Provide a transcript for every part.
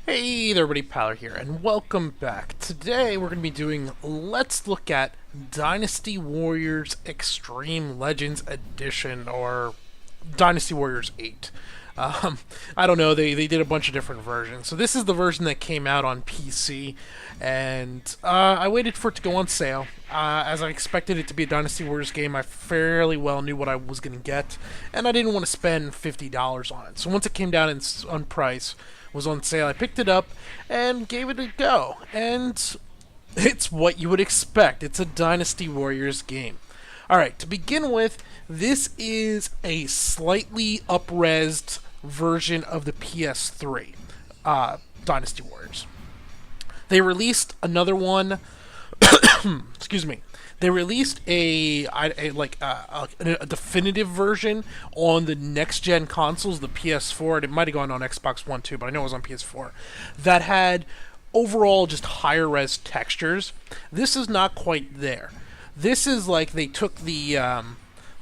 Hey there everybody, Paler here, and welcome back. Today we're going to be doing Let's Look at Dynasty Warriors Extreme Legends Edition, or Dynasty Warriors 8. I don't know, they did a bunch of different versions. So this is the version that came out on PC, and I waited for it to go on sale. As I expected it to be a Dynasty Warriors game, I fairly well knew what I was going to get, and I didn't want to spend $50 on it. So once it came down on price, was on sale, I picked it up and gave it a go. And it's what you would expect. It's a Dynasty Warriors game. Alright, to begin with, this is a slightly up-resed version of the PS3 Dynasty Warriors. They released another one. Excuse me. They released a definitive version on the next gen consoles, the PS4, and it might have gone on Xbox One too, but I know it was on PS4. That had overall just higher res textures. This is not quite there. This is like they took the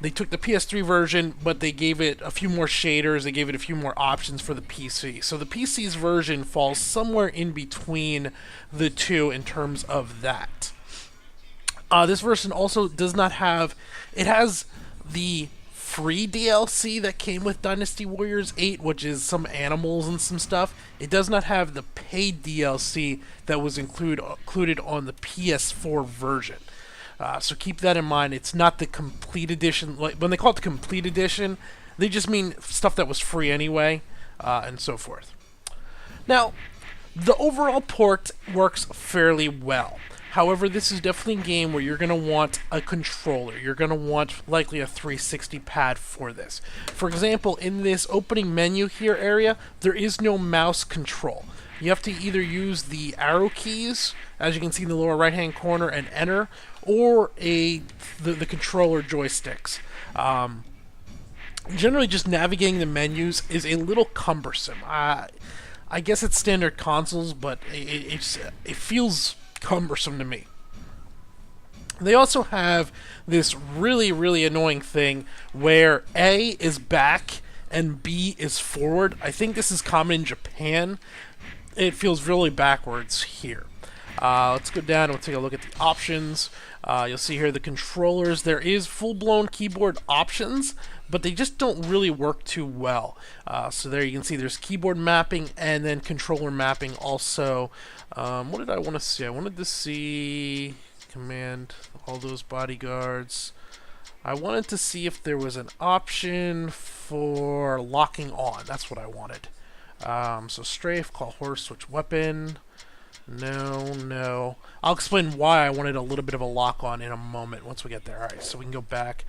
PS3 version, but they gave it a few more shaders, they gave it a few more options for the PC. So the PC's version falls somewhere in between the two in terms of that. This version also does not have... It has the free DLC that came with Dynasty Warriors 8, which is some animals and some stuff. It does not have the paid DLC that was included on the PS4 version. So keep that in mind. It's not the complete edition. Like when they call it the complete edition, they just mean stuff that was free anyway, and so forth. Now, the overall port works fairly well. However, this is definitely a game where you're going to want a controller. You're going to want likely a 360 pad for this. For example, in this opening menu here area, there is no mouse control. You have to either use the arrow keys, as you can see in the lower right hand corner, and enter, or the controller joysticks. Generally, just navigating the menus is a little cumbersome. I guess it's standard consoles, but it feels cumbersome to me. They also have this really annoying thing where A is back and B is forward. I think this is common in Japan. It feels really backwards here. Let's go down and we'll take a look at the options. You'll see here the controllers. There is full-blown keyboard options, but they just don't really work too well. So there you can see there's keyboard mapping and then controller mapping also. What did I want to see? I wanted to see command, all those bodyguards. I wanted to see if there was an option for locking on. That's what I wanted. So strafe, call horse, switch weapon. No. I'll explain why I wanted a little bit of a lock on in a moment once we get there. Alright, so we can go back.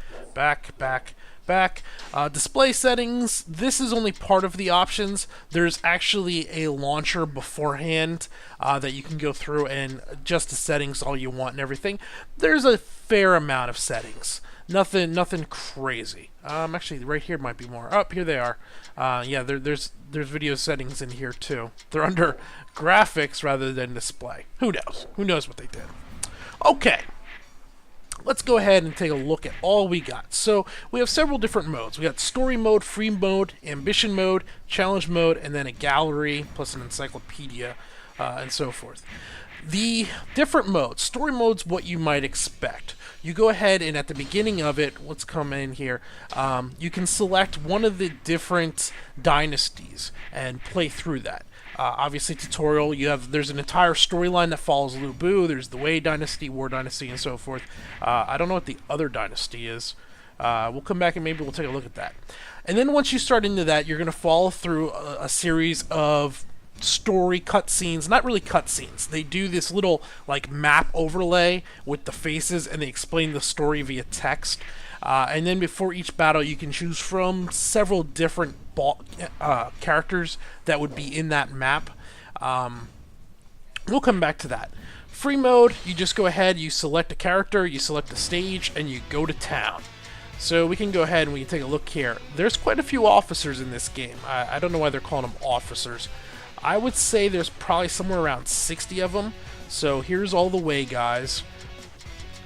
Display settings. This is only part of the options. There's actually a launcher beforehand that you can go through and adjust the settings all you want and everything. There's a fair amount of settings. Nothing crazy. Actually, right here might be more. Oh, here they are. Yeah, there's video settings in here too. They're under graphics rather than display. Who knows? Who knows what they did? Okay. Let's go ahead and take a look at all we got. So we have several different modes. We got story mode, free mode, ambition mode, challenge mode, and then a gallery plus an encyclopedia and so forth. The different modes. Story mode's what you might expect. You go ahead and at the beginning of it, let's come in here, you can select one of the different dynasties and play through that. Obviously tutorial, there's an entire storyline that follows Lu Bu, there's the Wei Dynasty, War Dynasty, and so forth. I don't know what the other dynasty is. We'll come back and maybe we'll take a look at that. And then once you start into that, you're going to follow through a series of story cutscenes. Not really cutscenes. They do this little like map overlay with the faces and they explain the story via text. And then before each battle you can choose from several different characters that would be in that map. We'll come back to that. Free mode, you just go ahead, you select a character, you select a stage, and you go to town. So we can go ahead and we can take a look here. There's quite a few officers in this game. I don't know why they're calling them officers. I would say there's probably somewhere around 60 of them. So here's all the Wei guys.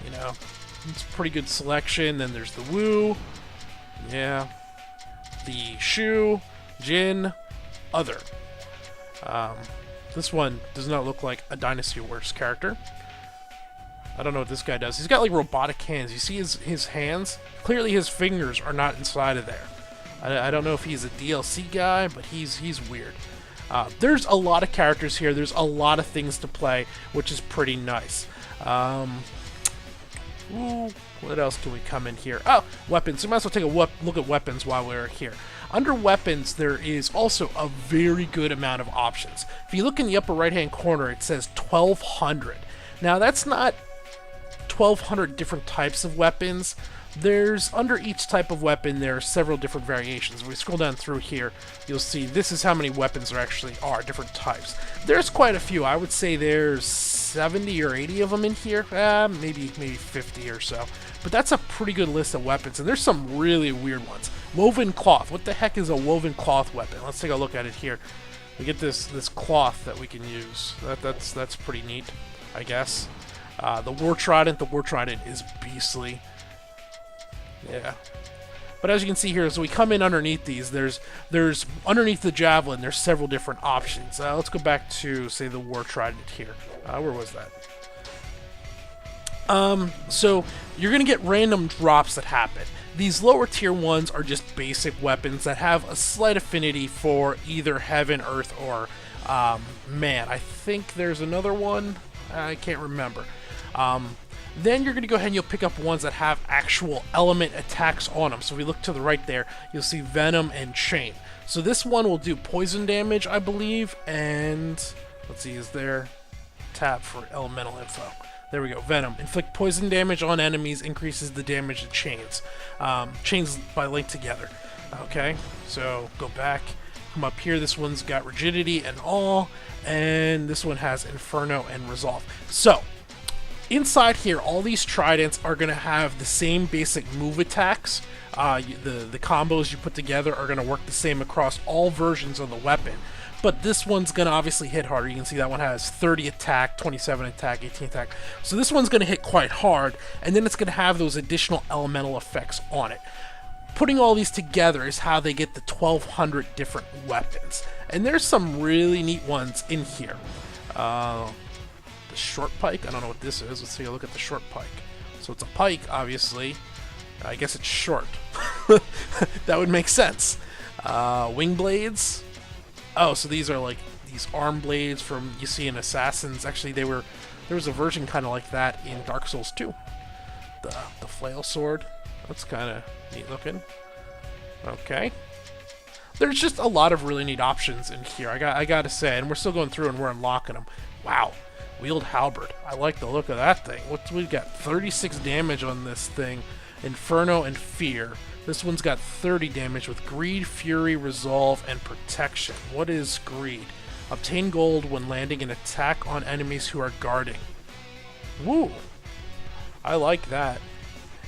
You know, it's a pretty good selection. Then there's the Wu. Yeah. The Shu, Jin, other. This one does not look like a Dynasty Wars character. I don't know what this guy does. He's got like robotic hands. You see his hands? Clearly his fingers are not inside of there. I don't know if he's a DLC guy, but he's weird. There's a lot of characters here. There's a lot of things to play, which is pretty nice. What else can we come in here? Oh, weapons. We might as well take a look at weapons while we're here. Under weapons, there is also a very good amount of options. If you look in the upper right-hand corner, it says 1,200. Now, that's not 1,200 different types of weapons. There's, under each type of weapon, there are several different variations. If we scroll down through here, you'll see this is how many weapons there actually are, different types. There's quite a few. I would say there's 70 or 80 of them in here. Maybe 50 or so. But that's a pretty good list of weapons, and there's some really weird ones. Woven cloth. What the heck is a woven cloth weapon? Let's take a look at it here. We get this cloth that we can use. That's pretty neat, I guess. The War Trident. The War Trident is beastly. Yeah. But as you can see here, as we come in underneath these, there's underneath the Javelin, there's several different options. Let's go back to, say, the War Trident here. Where was that? So you're going to get random drops that happen. These lower tier ones are just basic weapons that have a slight affinity for either heaven, earth, or man. I think there's another one. I can't remember. Then you're going to go ahead and you'll pick up ones that have actual element attacks on them. So if we look to the right there, you'll see Venom and Chain. So this one will do poison damage, I believe, and let's see, is there tab for elemental info? There we go, Venom. Inflict poison damage on enemies, increases the damage of chains. Chains by link together. Okay, so go back, come up here. This one's got rigidity and all, and this one has Inferno and Resolve. So inside here, all these tridents are going to have the same basic move attacks. The combos you put together are going to work the same across all versions of the weapon. But this one's going to obviously hit harder. You can see that one has 30 attack, 27 attack, 18 attack. So this one's going to hit quite hard, and then it's going to have those additional elemental effects on it. Putting all these together is how they get the 1,200 different weapons. And there's some really neat ones in here. The short pike, I don't know what this is. Let's take a look at the short pike. So it's a pike, obviously. I guess it's short. That would make sense. Wing blades. Oh, so these are like these arm blades from you see in Assassins. Actually, there was a version kind of like that in Dark Souls 2. The flail sword. That's kind of neat looking. Okay. There's just a lot of really neat options in here. I gotta say, and we're still going through and we're unlocking them. Wow. Wield halberd. I like the look of that thing. We got 36 damage on this thing. Inferno and Fear. This one's got 30 damage with Greed, Fury, Resolve, and Protection. What is Greed? Obtain gold when landing an attack on enemies who are guarding. Woo! I like that.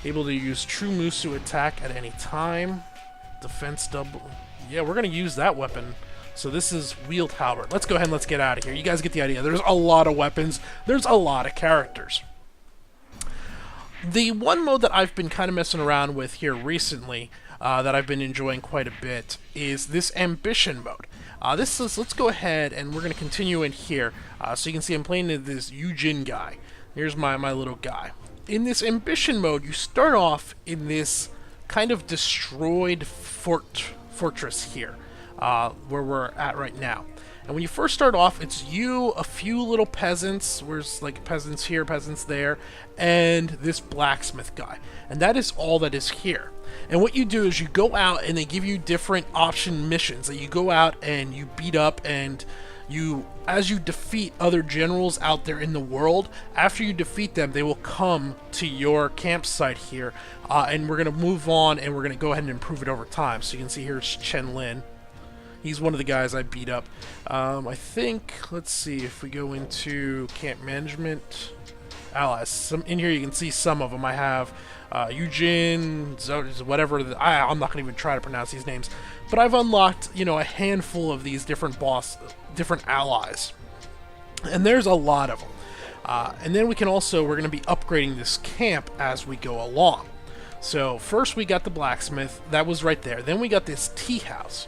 Able to use True Musu attack at any time. Defense double. Yeah, we're going to use that weapon. So this is Wield halberd. Let's go ahead and let's get out of here. You guys get the idea. There's a lot of weapons. There's a lot of characters. The one mode that I've been kind of messing around with here recently, that I've been enjoying quite a bit, is this ambition mode. Let's go ahead and we're going to continue in here. So you can see I'm playing this Yujin guy. Here's my little guy. In this ambition mode, you start off in this kind of destroyed fortress here, where we're at right now. And when you first start off, it's you, a few little peasants, there's like peasants here, peasants there, and this blacksmith guy. And that is all that is here. And what you do is you go out and they give you different option missions that you go out and you beat up, and as you defeat other generals out there in the world, after you defeat them, they will come to your campsite here, and we're going to move on and we're going to go ahead and improve it over time. So you can see here's Chen Lin. He's one of the guys I beat up. I think, let's see, if we go into camp management, allies. In here you can see some of them. I have Eugene, whatever. I'm not going to even try to pronounce these names. But I've unlocked, a handful of these different allies. And there's a lot of them. And then we're going to be upgrading this camp as we go along. So first we got the blacksmith. That was right there. Then we got this tea house.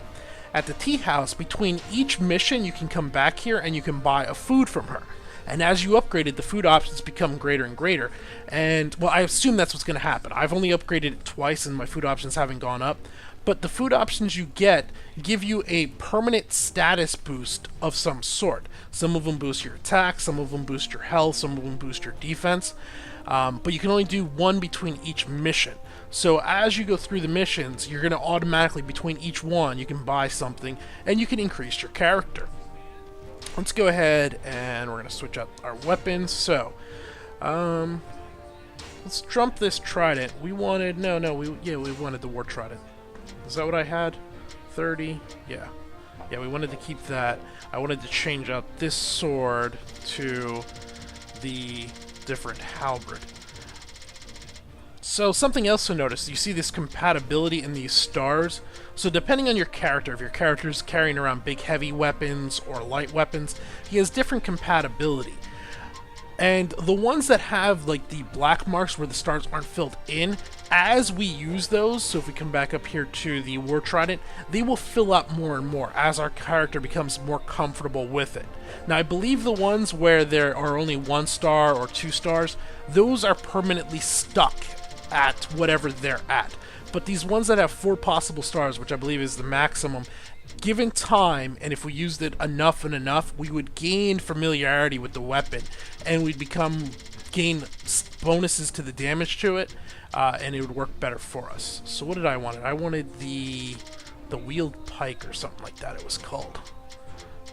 at the tea house, between each mission you can come back here and you can buy a food from her. And as you upgrade it, the food options become greater and greater. And, well, I assume that's what's going to happen. I've only upgraded it twice and my food options haven't gone up. But the food options you get give you a permanent status boost of some sort. Some of them boost your attack, some of them boost your health, some of them boost your defense. But you can only do one between each mission. So as you go through the missions, you're going to automatically, between each one, you can buy something and you can increase your character. Let's go ahead and we're going to switch up our weapons. So, let's jump this trident. We wanted, we wanted the war trident. Is that what I had? 30? Yeah. Yeah, we wanted to keep that. I wanted to change out this sword to the different halberd. So something else to notice, you see this compatibility in these stars. So depending on your character, if your character is carrying around big heavy weapons or light weapons, he has different compatibility. And the ones that have like the black marks where the stars aren't filled in, as we use those, so if we come back up here to the war trident, they will fill up more and more as our character becomes more comfortable with it. Now I believe the ones where there are only 1 star or 2 stars, those are permanently stuck at whatever they're at. But these ones that have 4 possible stars, which I believe is the maximum, given time, and if we used it enough and enough, we would gain familiarity with the weapon, and we'd gain bonuses to the damage to it, and it would work better for us. So what did I want? I wanted the wheeled pike or something like that it was called.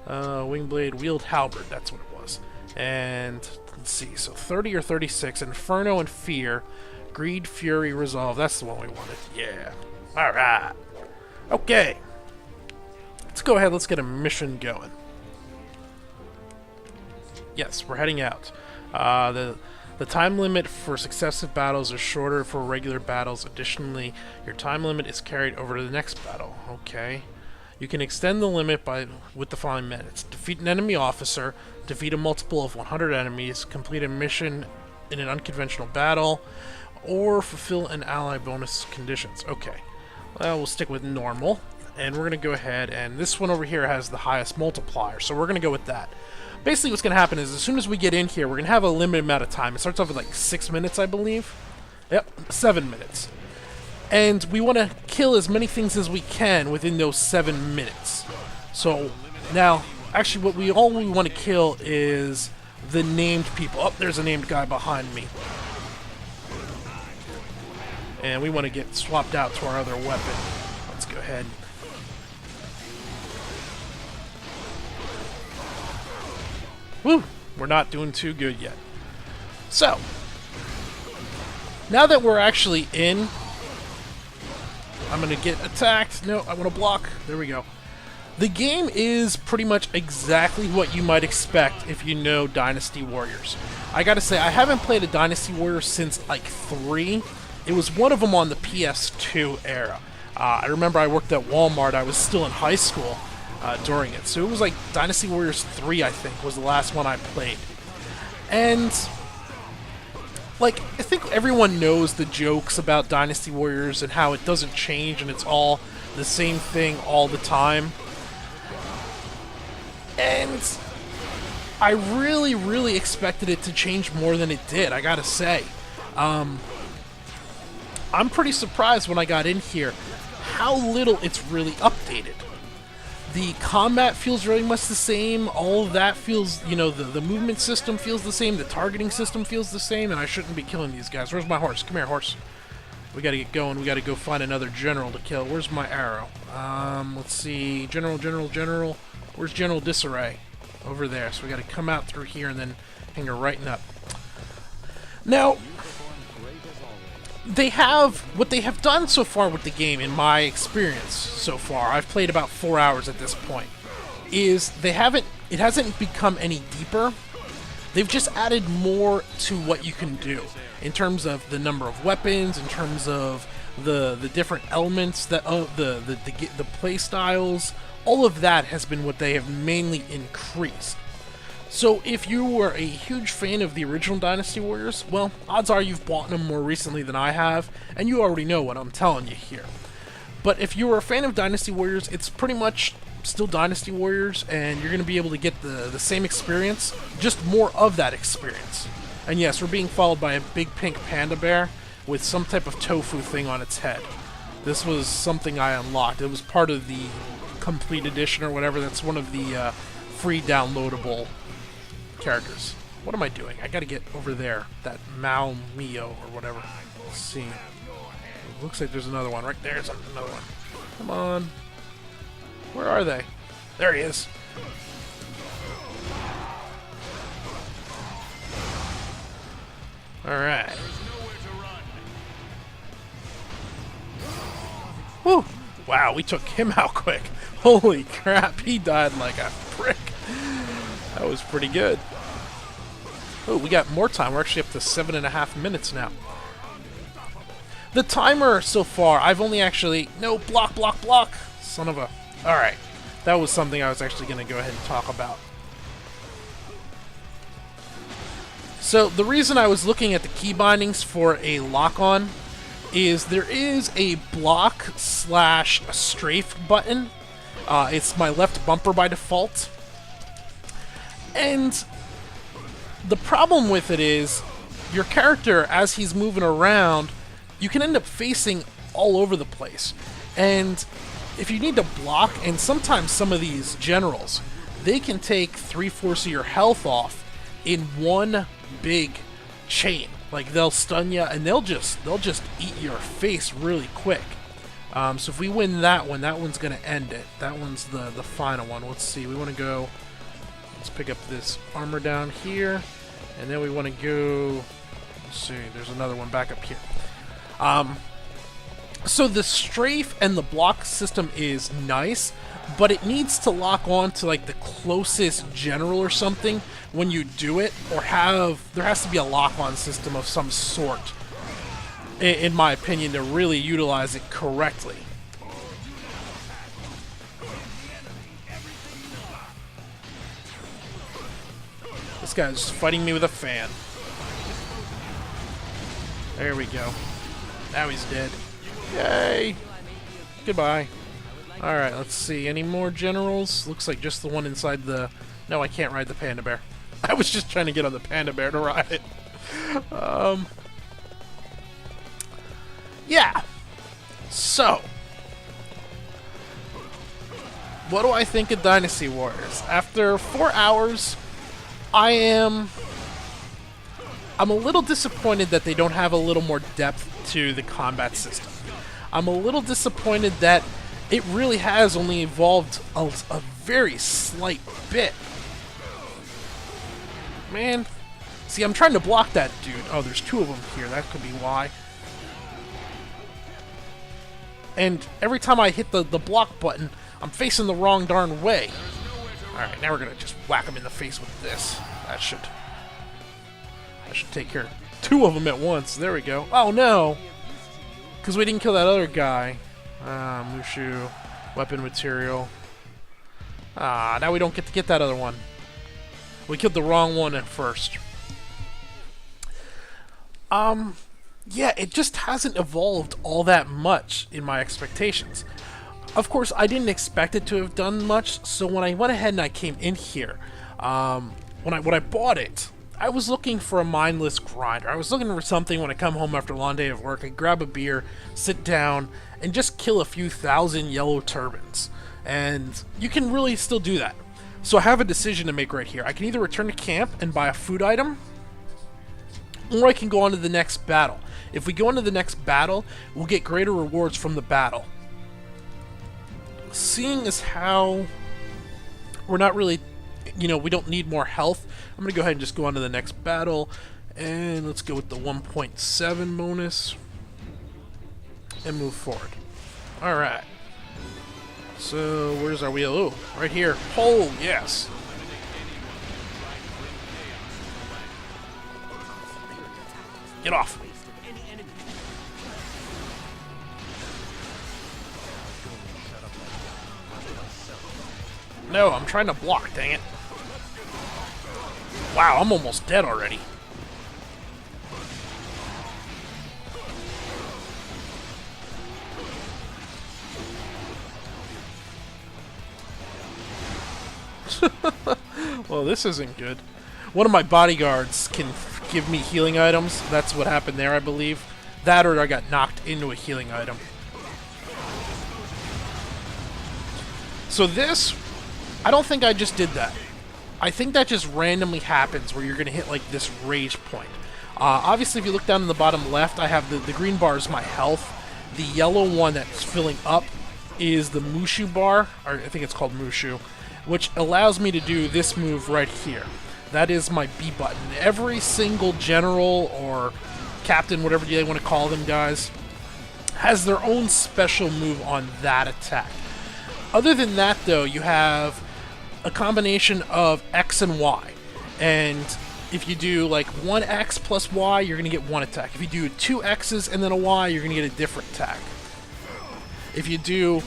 Wingblade, wheeled halberd, that's what it was. And let's see, so 30 or 36, Inferno and Fear, Greed, Fury, Resolve, that's the one we wanted. Yeah. Alright. Okay. Let's go ahead, let's get a mission going. Yes, we're heading out. The time limit for successive battles is shorter for regular battles. Additionally, your time limit is carried over to the next battle. Okay. You can extend the limit with the following methods. Defeat an enemy officer, defeat a multiple of 100 enemies, complete a mission in an unconventional battle, or fulfill an ally bonus conditions. Okay. Well, we'll stick with normal. And we're going to go ahead, and this one over here has the highest multiplier, so we're going to go with that. Basically what's going to happen is as soon as we get in here, we're going to have a limited amount of time. It starts off with like 6 minutes, I believe. Yep, 7 minutes. And we want to kill as many things as we can within those 7 minutes. So, now, actually what we want to kill is the named people. Oh, there's a named guy behind me. And we want to get swapped out to our other weapon. Let's go ahead. Woo! We're not doing too good yet. So, now that we're actually in, I'm going to get attacked. No, I want to block. There we go. The game is pretty much exactly what you might expect if you know Dynasty Warriors. I gotta say, I haven't played a Dynasty Warriors since like 3. It was one of them on the PS2 era. I remember I worked at Walmart. I was still in high school during it. So it was like Dynasty Warriors 3, I think, was the last one I played. And, like, I think everyone knows the jokes about Dynasty Warriors and how it doesn't change and it's all the same thing all the time. And I really, really expected it to change more than it did, I gotta say. I'm pretty surprised when I got in here how little it's really updated. The combat feels very much the same, all of that feels, you know, the movement system feels the same, the targeting system feels the same, and I shouldn't be killing these guys. Where's my horse? Come here, horse. We gotta get going, we gotta go find another general to kill. Where's my arrow? Let's see, general. Where's General Disarray? Over there, so we gotta come out through here and then hang her right up. Now, what they have done so far with the game, in my experience so far, I've played about 4 hours at this point, is it hasn't become any deeper. They've just added more to what you can do in terms of the number of weapons, in terms of the different elements, that the play styles. All of that has been what they have mainly increased. So if you were a huge fan of the original Dynasty Warriors, well, odds are you've bought them more recently than I have, and you already know what I'm telling you here. But if you were a fan of Dynasty Warriors, it's pretty much still Dynasty Warriors, and you're going to be able to get the same experience, just more of that experience. And yes, we're being followed by a big pink panda bear with some type of tofu thing on its head. This was something I unlocked. It was part of the complete edition or whatever. That's one of the free downloadable characters. What am I doing? I gotta get over there. That Mao Mio or whatever. Let's see. It looks like there's another one. Right there's another one. Come on. Where are they? There he is. Alright. Whew! Wow, we took him out quick. Holy crap, he died like a prick. That was pretty good. Oh, we got more time. We're actually up to 7.5 minutes now. The timer so far, I've only actually... No, block, block, block! Son of a... Alright. That was something I was actually going to go ahead and talk about. So, the reason I was looking at the key bindings for a lock-on is there is a block / strafe button. It's my left bumper by default. And the problem with it is your character, as he's moving around, you can end up facing all over the place. And if you need to block, and sometimes some of these generals, they can take 3/4 of your health off in one big chain. Like, they'll stun you, and they'll just eat your face really quick. So if we win that one's going to end it. That one's the final one. Let's see. We want to go... Let's pick up this armor down here. And then we want to go... Let's see. There's another one back up here. So the strafe and the block system is nice, but it needs to lock on to like the closest general or something when you do it, or there has to be a lock-on system of some sort, in my opinion, to really utilize it correctly. This guy's fighting me with a fan. There we go. Now he's dead. Yay! Goodbye. Alright, let's see. Any more generals? Looks like just the one inside the... No, I can't ride the panda bear. I was just trying to get on the panda bear to ride it. Yeah. So, what do I think of Dynasty Warriors? After 4 hours, I'm a little disappointed that they don't have a little more depth to the combat system. I'm a little disappointed that it really has only evolved a very slight bit. Man, see, I'm trying to block that dude. Oh, there's two of them here. That could be why. And every time I hit the block button, I'm facing the wrong darn way. Alright, now we're going to just whack him in the face with this. That should take care of two of them at once. There we go. Oh, no! Because we didn't kill that other guy. Mushu. Weapon material. Now we don't get to get that other one. We killed the wrong one at first. Yeah, it just hasn't evolved all that much in my expectations. Of course, I didn't expect it to have done much, so when I went ahead and I came in here, when I bought it, I was looking for a mindless grinder. I was looking for something when I come home after a long day of work, I grab a beer, sit down, and just kill a few thousand yellow turbans. And you can really still do that. So I have a decision to make right here. I can either return to camp and buy a food item, or I can go on to the next battle. If we go into the next battle, we'll get greater rewards from the battle. Seeing as how we're not really, we don't need more health, I'm going to go ahead and just go on to the next battle. And let's go with the 1.7 bonus. And move forward. Alright. So, where's our wheel? Oh, right here. Oh, yes. Get off. No, I'm trying to block, dang it. Wow, I'm almost dead already. Well, this isn't good. One of my bodyguards can give me healing items. That's what happened there, I believe. That or I got knocked into a healing item. So this, I don't think I just did that. I think that just randomly happens where you're going to hit like this rage point. Obviously, if you look down in the bottom left, I have the green bar is my health. The yellow one that's filling up is the Mushu bar, or I think it's called Mushu, which allows me to do this move right here. That is my B button. Every single general or captain, whatever you want to call them, guys, has their own special move on that attack. Other than that, though, you have a combination of X and Y. And if you do like one X plus Y, you're going to get one attack. If you do two X's and then a Y, you're going to get a different attack. If you do,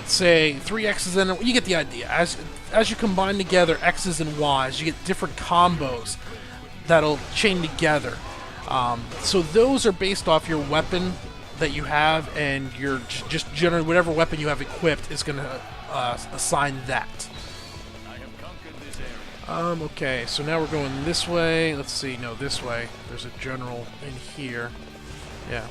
say, three X's and you get the idea. As you combine together X's and Y's, you get different combos that'll chain together. So those are based off your weapon that you have, and your just generally whatever weapon you have equipped is going to assign that. Okay, so now we're going this way. Let's see, no, this way. There's a general in here. Yeah.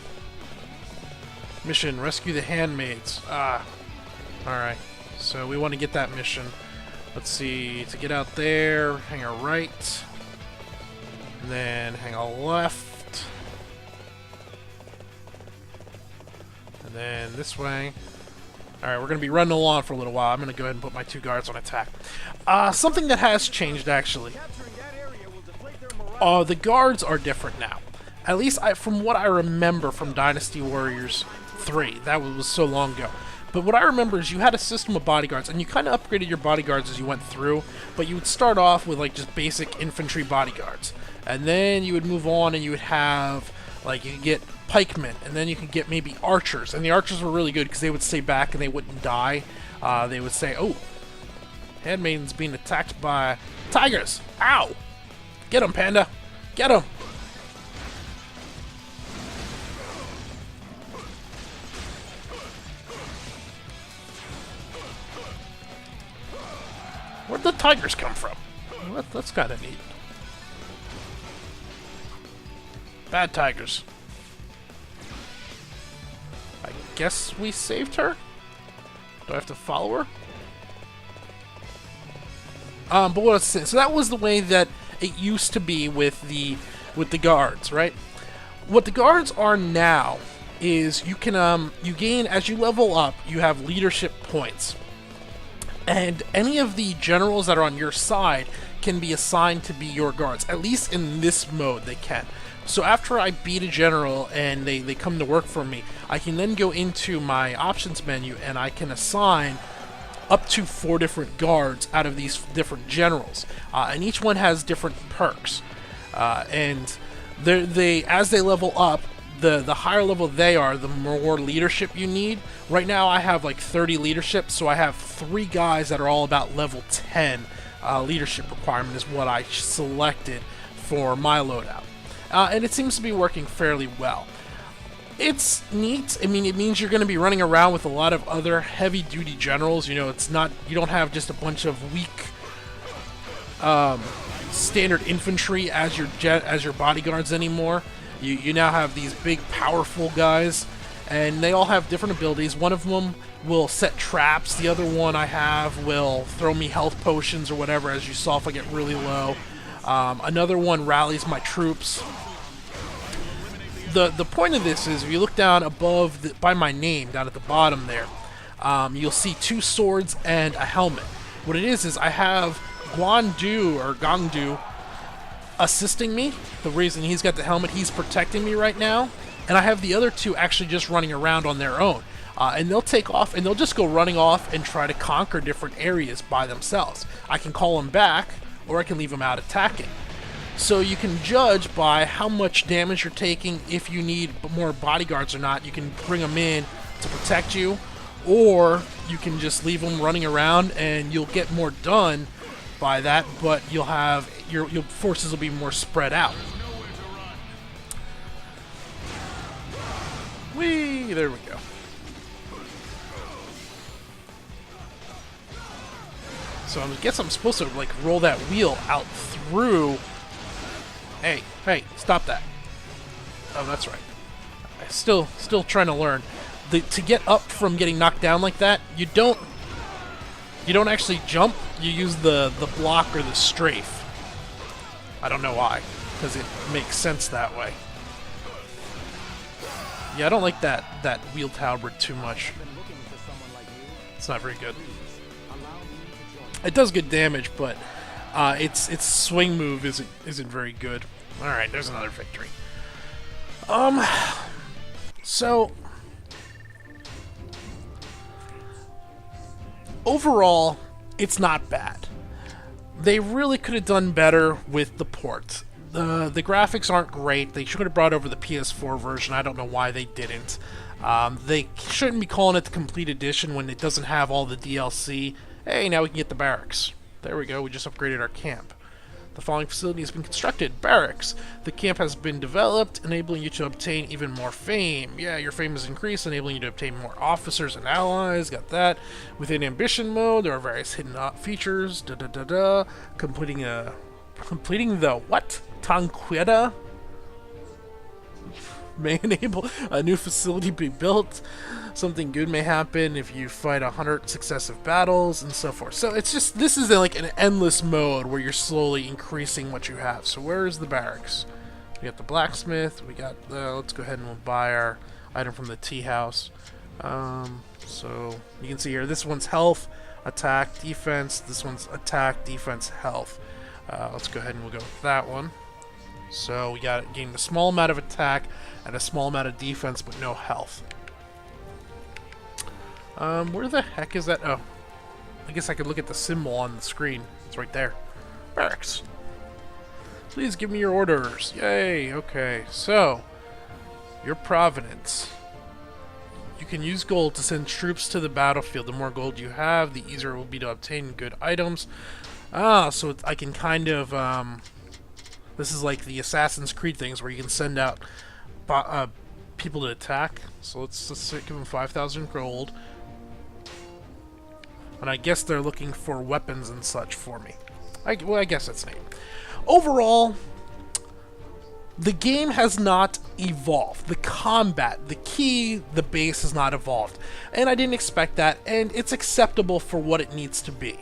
Mission, rescue the handmaids. Alright. So we want to get that mission. Let's see, to get out there, hang a right. And then hang a left. And then this way. Alright, we're going to be running along for a little while. I'm going to go ahead and put my two guards on attack. Something that has changed, actually. The guards are different now. At least from what I remember from Dynasty Warriors 3. That was so long ago. But what I remember is you had a system of bodyguards, and you kind of upgraded your bodyguards as you went through, but you would start off with like just basic infantry bodyguards. And then you would move on and you would have, like, you could get pikemen, and then you could get maybe archers. And the archers were really good because they would stay back and they wouldn't die. They would say, oh, handmaiden's being attacked by tigers. Ow! Get him, Panda! Get him! Where'd the tigers come from? Well, that's kind of neat. Bad tigers. I guess we saved her? Do I have to follow her? But what I was saying, so that was the way that it used to be with the guards, right? What the guards are now is you can you gain as you level up, you have leadership points. And any of the generals that are on your side can be assigned to be your guards. At least in this mode, they can. So after I beat a general and they come to work for me, I can then go into my options menu and I can assign up to 4 different guards out of these different generals. And each one has different perks. And as they level up, the higher level they are, the more leadership you need. Right now I have like 30 leadership, so I have 3 guys that are all about level 10 leadership requirement is what I selected for my loadout. And it seems to be working fairly well. It's neat. I mean, it means you're going to be running around with a lot of other heavy-duty generals. You know, it's not, you don't have just a bunch of weak standard infantry as your bodyguards anymore. You now have these big, powerful guys, and they all have different abilities. One of them will set traps. The other one I have will throw me health potions or whatever, as you saw if I get really low. Another one rallies my troops. The point of this is, if you look down above by my name, down at the bottom there, you'll see 2 swords and a helmet. What it is I have Guandu or Gangdu assisting me. The reason he's got the helmet, he's protecting me right now, and I have the other 2 actually just running around on their own. And they'll take off and they'll just go running off and try to conquer different areas by themselves. I can call them back, or I can leave them out attacking. So you can judge by how much damage you're taking, if you need more bodyguards or not. You can bring them in to protect you, or you can just leave them running around and you'll get more done by that, but you'll have your forces will be more spread out. Whee! There we go. So I guess I'm supposed to, like, roll that wheel out through... Hey, stop that. Oh, that's right. I'm still trying to learn. To get up from getting knocked down like that, you don't actually jump, you use the block or the strafe. I don't know why, because it makes sense that way. Yeah, I don't like that wheeled halberd too much. It's not very good. It does good damage, but its swing move isn't very good. All right, there's another victory. So overall, it's not bad. They really could have done better with the port. The graphics aren't great. They should have brought over the PS4 version. I don't know why they didn't. They shouldn't be calling it the complete edition when it doesn't have all the DLC. Hey, now we can get the barracks. There we go. We just upgraded our camp. The following facility has been constructed. Barracks. The camp has been developed, enabling you to obtain even more fame. Yeah, your fame has increased, enabling you to obtain more officers and allies. Got that. Within ambition mode, there are various hidden features. Completing the what? Tanqueta may enable a new facility be built. Something good may happen if you fight 100 successive battles and so forth. So it's just, this is like an endless mode where you're slowly increasing what you have. So where is the barracks? We got the blacksmith. We got let's go ahead and we'll buy our item from the tea house. So you can see here, this one's health, attack, defense. This one's attack, defense, health. Let's go ahead and we'll go with that one. So we got gained a small amount of attack and a small amount of defense, but no health. Where the heck is that? Oh, I guess I could look at the symbol on the screen. It's right there. Barracks. Please give me your orders. Yay, okay. So, your provenance. You can use gold to send troops to the battlefield. The more gold you have, the easier it will be to obtain good items. So I can kind of, this is like the Assassin's Creed things where you can send out people to attack. So let's give them 5,000 gold. And I guess they're looking for weapons and such for me. Well, I guess that's neat. Overall, the game has not evolved. The combat, the key, the base has not evolved. And I didn't expect that, and it's acceptable for what it needs to be.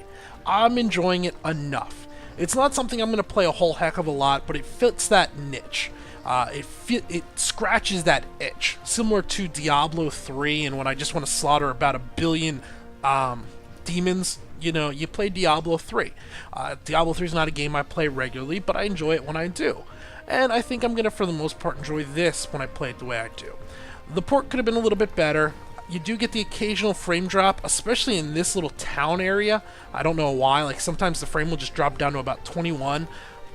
I'm enjoying it enough. It's not something I'm going to play a whole heck of a lot, but it fits that niche. It scratches that itch, similar to Diablo 3, and when I just want to slaughter about 1 billion demons, you know, you play Diablo 3. Diablo 3 is not a game I play regularly, but I enjoy it when I do. And I think I'm going to, for the most part, enjoy this when I play it the way I do. The port could have been a little bit better. You do get the occasional frame drop, especially in this little town area. I don't know why, like sometimes the frame will just drop down to about 21.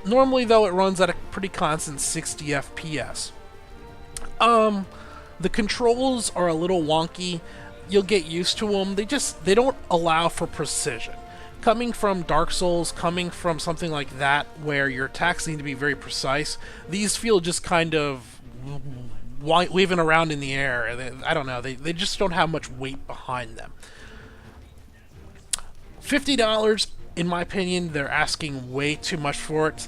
Normally, though, it runs at a pretty constant 60 FPS. The controls are a little wonky. You'll get used to them. They don't allow for precision. Coming from Dark Souls, coming from something like that, where your attacks need to be very precise, these feel just kind of waving around in the air. I don't know. They just don't have much weight behind them. $50, in my opinion, they're asking way too much for it.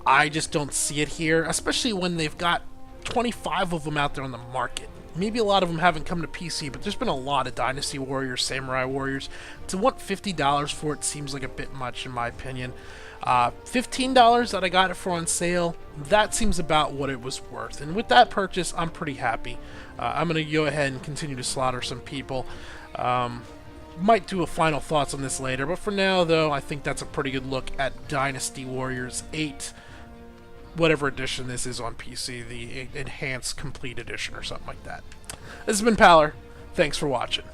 I just don't see it here, especially when they've got 25 of them out there on the market. Maybe a lot of them haven't come to PC, but there's been a lot of Dynasty Warriors, Samurai Warriors. To want $50 for it seems like a bit much, in my opinion. $15 that I got it for on sale, that seems about what it was worth. And with that purchase, I'm pretty happy. I'm going to go ahead and continue to slaughter some people. Might do a final thoughts on this later, but for now, though, I think that's a pretty good look at Dynasty Warriors 8. Whatever edition this is on PC, the Enhanced Complete Edition or something like that. This has been Paler. Thanks for watching.